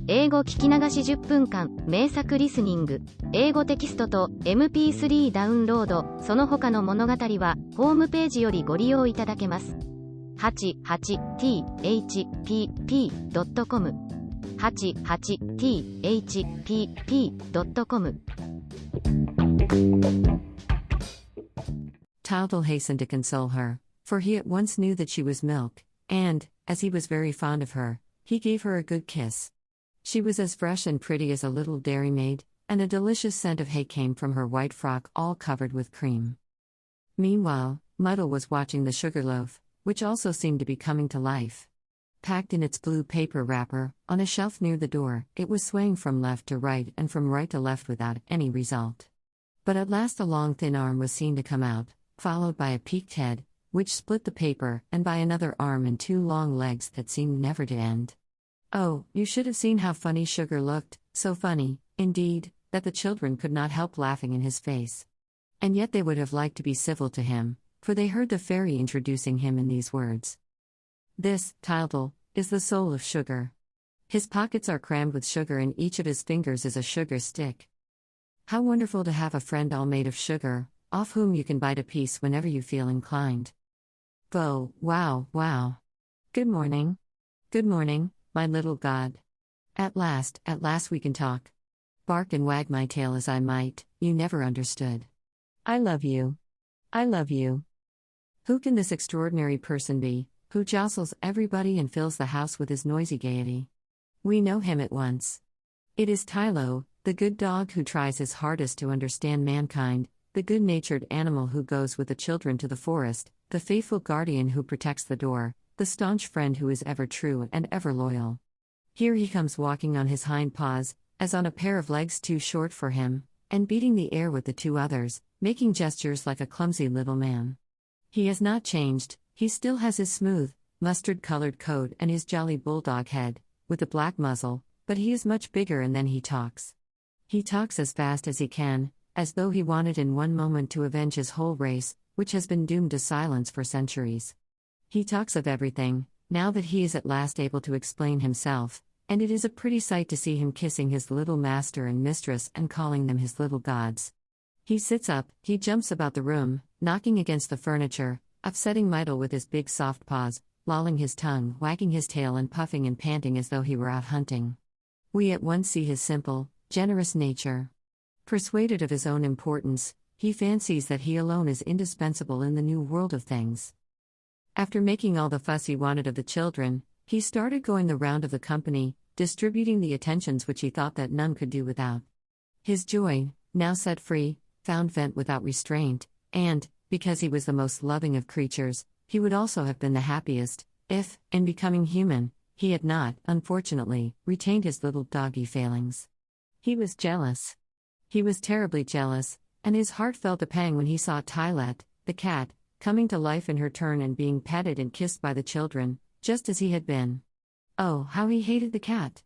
英語聞き流し10分間、名作リスニング、英語テキストと MP3 ダウンロード、その他の物語は、ホームページよりご利用いただけます。88thpp.com 88thpp.com Tildal hastened to console her, for he at once knew that she was milk, and, as he was very fond of her, he gave her a good kiss. She was as fresh and pretty as a little dairymaid, and a delicious scent of hay came from her white frock all covered with cream. Meanwhile, Muddle was watching the sugar loaf, which also seemed to be coming to life. Packed in its blue paper wrapper, on a shelf near the door, it was swaying from left to right and from right to left without any result. But at last a long thin arm was seen to come out, followed by a peaked head, which split the paper, and by another arm and two long legs that seemed never to end. Oh, you should have seen how funny Sugar looked, so funny, indeed, that the children could not help laughing in his face. And yet they would have liked to be civil to him, for they heard the fairy introducing him in these words. This, Tildal, is the soul of Sugar. His pockets are crammed with sugar and each of his fingers is a sugar stick. How wonderful to have a friend all made of sugar, off whom you can bite a piece whenever you feel inclined. Wow, wow. Good morning. Good morning, my little god. At last we can talk. Bark and wag my tail as I might, you never understood. I love you. I love you. Who can this extraordinary person be, who jostles everybody and fills the house with his noisy gaiety? We know him at once. It is Tylo, the good dog who tries his hardest to understand mankind, the good-natured animal who goes with the children to the forest, the faithful guardian who protects the door, the staunch friend who is ever true and ever loyal. Here he comes walking on his hind paws, as on a pair of legs too short for him, and beating the air with the two others, making gestures like a clumsy little man. He has not changed, he still has his smooth, mustard-colored coat and his jolly bulldog head, with a black muzzle, but he is much bigger and then he talks. He talks as fast as he can, as though he wanted in one moment to avenge his whole race, which has been doomed to silence for centuries. He talks of everything, now that he is at last able to explain himself, and it is a pretty sight to see him kissing his little master and mistress and calling them his little gods. He sits up, he jumps about the room, knocking against the furniture, upsetting Mydle with his big soft paws, lolling his tongue, wagging his tail and puffing and panting as though he were out hunting. We at once see his simple, generous nature. Persuaded of his own importance, he fancies that he alone is indispensable in the new world of things. After making all the fuss he wanted of the children, he started going the round of the company, distributing the attentions which he thought that none could do without. His joy, now set free, found vent without restraint, and, because he was the most loving of creatures, he would also have been the happiest, if, in becoming human, he had not, unfortunately, retained his little doggy failings. He was jealous. He was terribly jealous, and his heart felt a pang when he saw Tylette, the cat, coming to life in her turn and being petted and kissed by the children, just as he had been. Oh, how he hated the cat!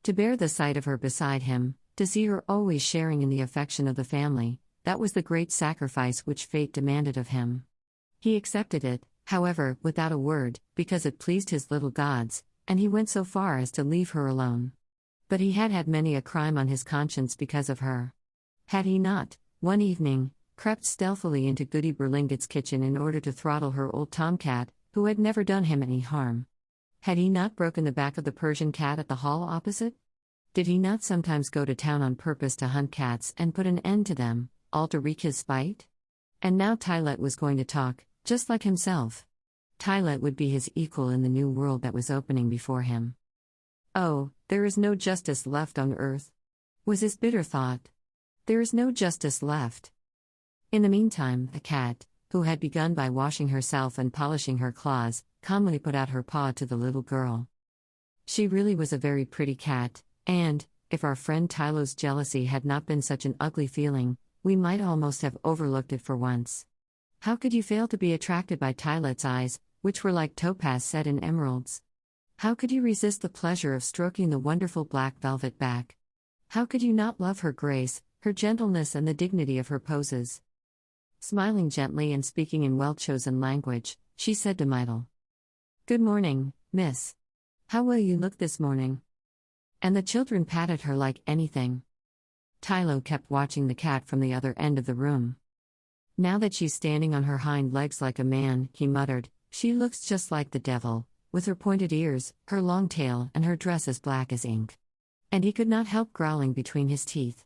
To bear the sight of her beside him, to see her always sharing in the affection of the family, that was the great sacrifice which fate demanded of him. He accepted it, however, without a word, because it pleased his little gods, and he went so far as to leave her alone. But he had had many a crime on his conscience because of her. Had he not, one evening, crept stealthily into Goody Berlinget's kitchen in order to throttle her old tomcat, who had never done him any harm? Had he not broken the back of the Persian cat at the hall opposite? Did he not sometimes go to town on purpose to hunt cats and put an end to them, all to wreak his spite? And now Tylette was going to talk, just like himself. Tylette would be his equal in the new world that was opening before him. Oh, there is no justice left on earth, was his bitter thought. There is no justice left. In the meantime, the cat, who had begun by washing herself and polishing her claws, calmly put out her paw to the little girl. She really was a very pretty cat, and, if our friend Tylo's jealousy had not been such an ugly feeling, we might almost have overlooked it for once. How could you fail to be attracted by Tylette's eyes, which were like topaz set in emeralds? How could you resist the pleasure of stroking the wonderful black velvet back? How could you not love her grace, her gentleness and the dignity of her poses? Smiling gently and speaking in well-chosen language, she said to Mydle, "Good morning, miss. How will you look this morning?" And the children patted her like anything. Tylo kept watching the cat from the other end of the room. Now that she's standing on her hind legs like a man, he muttered, she looks just like the devil, with her pointed ears, her long tail, and her dress as black as ink. And he could not help growling between his teeth.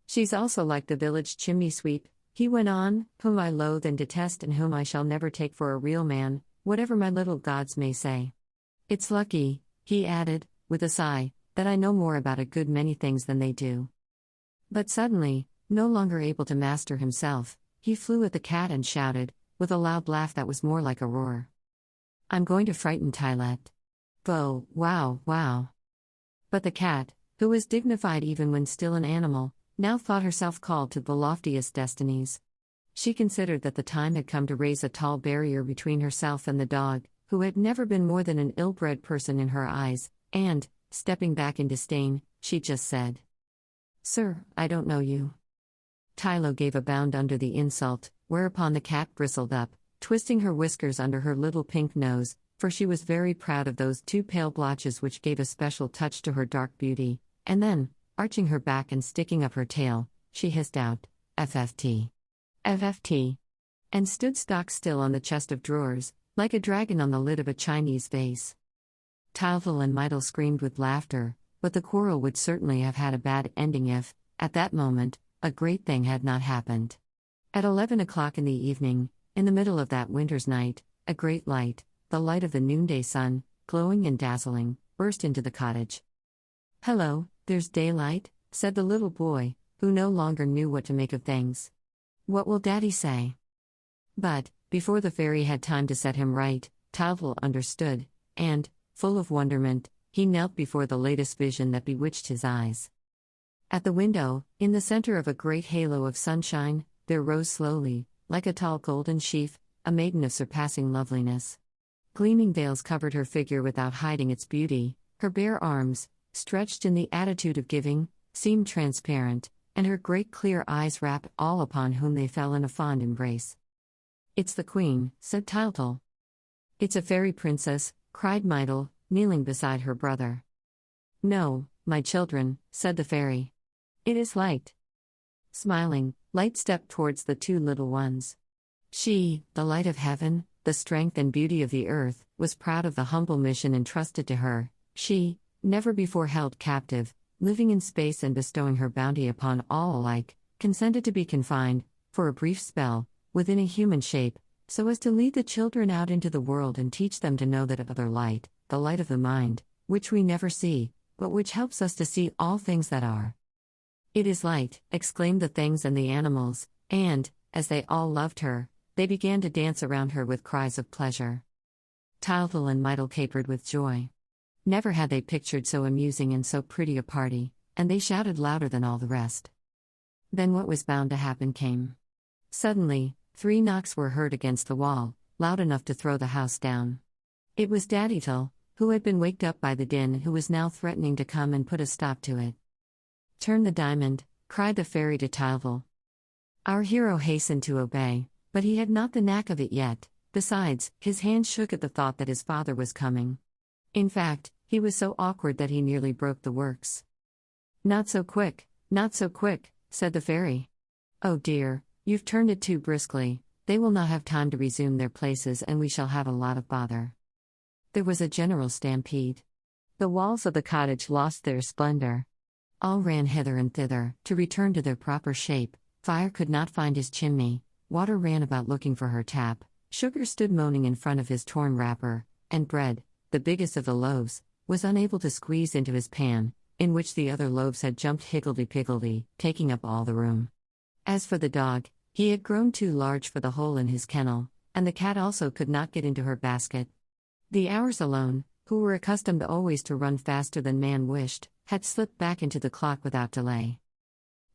She's also like the village chimney sweep, he went on, whom I loathe and detest and whom I shall never take for a real man, whatever my little gods may say. It's lucky, he added, with a sigh, that I know more about a good many things than they do. But suddenly, no longer able to master himself, he flew at the cat and shouted, with a loud laugh that was more like a roar. I'm going to frighten Tylette. Bo, wow, wow. But the cat, who was dignified even when still an animal, now thought herself called to the loftiest destinies. She considered that the time had come to raise a tall barrier between herself and the dog, who had never been more than an ill-bred person in her eyes, and, stepping back in disdain, she just said, Sir, I don't know you. Tylo gave a bound under the insult, whereupon the cat bristled up, twisting her whiskers under her little pink nose, for she was very proud of those two pale blotches which gave a special touch to her dark beauty, and then, arching her back and sticking up her tail, she hissed out, FFT. FFT. And stood stock still on the chest of drawers, like a dragon on the lid of a Chinese vase. Tylval and Meitel screamed with laughter, but the quarrel would certainly have had a bad ending if, at that moment, a great thing had not happened. At 11 o'clock in the evening, in the middle of that winter's night, a great light, the light of the noonday sun, glowing and dazzling, burst into the cottage. Hello, there's daylight, said the little boy, who no longer knew what to make of things. What will Daddy say? But, before the fairy had time to set him right, Tylval understood, and, full of wonderment, he knelt before the latest vision that bewitched his eyes. At the window, in the center of a great halo of sunshine, there rose slowly, like a tall golden sheaf, a maiden of surpassing loveliness. Gleaming veils covered her figure without hiding its beauty, her bare arms, stretched in the attitude of giving, seemed transparent, and her great clear eyes wrapped all upon whom they fell in a fond embrace. It's the queen, said Tyltal. It's a fairy princess, cried Meitel, kneeling beside her brother. No, my children, said the fairy. It is Light. Smiling, Light stepped towards the two little ones. She, the light of heaven, the strength and beauty of the earth, was proud of the humble mission entrusted to her. She, never before held captive, living in space and bestowing her bounty upon all alike, consented to be confined, for a brief spell, within a human shape, so as to lead the children out into the world and teach them to know that other light, the light of the mind, which we never see, but which helps us to see all things that are. It is Light, exclaimed the things and the animals, and, as they all loved her, they began to dance around her with cries of pleasure. Tylval and Meitel capered with joy. Never had they pictured so amusing and so pretty a party, and they shouted louder than all the rest. Then what was bound to happen came. Suddenly, 3 knocks were heard against the wall, loud enough to throw the house down. It was Daddytal, who had been waked up by the din, who was now threatening to come and put a stop to it. Turn the diamond, cried the fairy to Tylval. Our hero hastened to obey, but he had not the knack of it yet. Besides, his hand shook at the thought that his father was coming. In fact, he was so awkward that he nearly broke the works. Not so quick, said the fairy. Oh dear, you've turned it too briskly, they will not have time to resume their places and we shall have a lot of bother. There was a general stampede. The walls of the cottage lost their splendor. All ran hither and thither, to return to their proper shape. Fire could not find his chimney, Water ran about looking for her tap, Sugar stood moaning in front of his torn wrapper, and Bread, the biggest of the loaves, was unable to squeeze into his pan, in which the other loaves had jumped higgledy-piggledy, taking up all the room. As for the dog, he had grown too large for the hole in his kennel, and the cat also could not get into her basket. The hours alone, who were accustomed always to run faster than man wished, had slipped back into the clock without delay.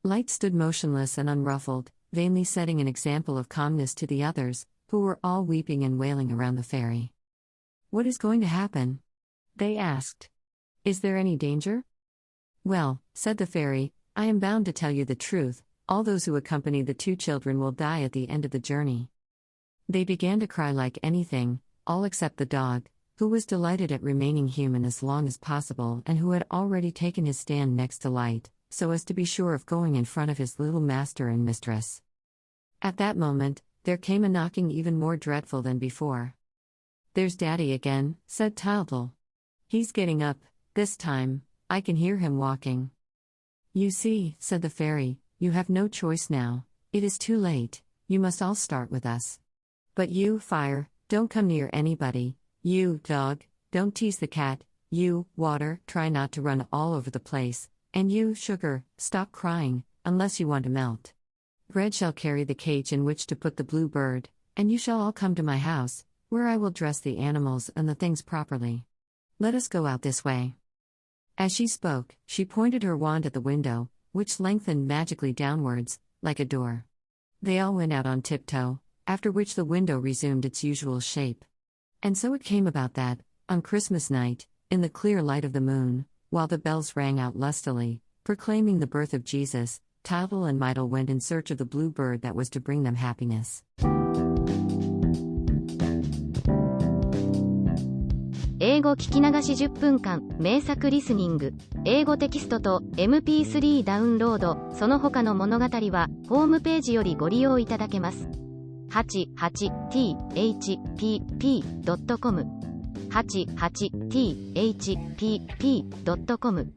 Light stood motionless and unruffled, vainly setting an example of calmness to the others, who were all weeping and wailing around the fairy. "What is going to happen?" they asked. "Is there any danger?" "Well," said the fairy, "I am bound to tell you the truth, all those who accompany the two children will die at the end of the journey." They began to cry like anything, all except the dog, who was delighted at remaining human as long as possible and who had already taken his stand next to Light, so as to be sure of going in front of his little master and mistress. At that moment, there came a knocking even more dreadful than before. "There's Daddy again," said Tildle. "He's getting up, this time, I can hear him walking." "You see," said the fairy, "you have no choice now, it is too late, you must all start with us. But you, Fire, don't come near anybody, you, Dog, don't tease the cat, you, Water, try not to run all over the place, and you, Sugar, stop crying, unless you want to melt. Red shall carry the cage in which to put the blue bird, and you shall all come to my house, where I will dress the animals and the things properly. Let us go out this way." As she spoke, she pointed her wand at the window, which lengthened magically downwards, like a door. They all went out on tiptoe, after which the window resumed its usual shape. And so it came about that, on Christmas night, in the clear light of the moon, while the bells rang out lustily, proclaiming the birth of Jesus, Tildle and Mydle went in search of the blue bird that was to bring them happiness. 英語聞き流し10分間、名作リスニング。英語テキストと MP3 ダウンロード、その他の物語は、ホームページよりご利用いただけます。88thpp.com 88thpp.com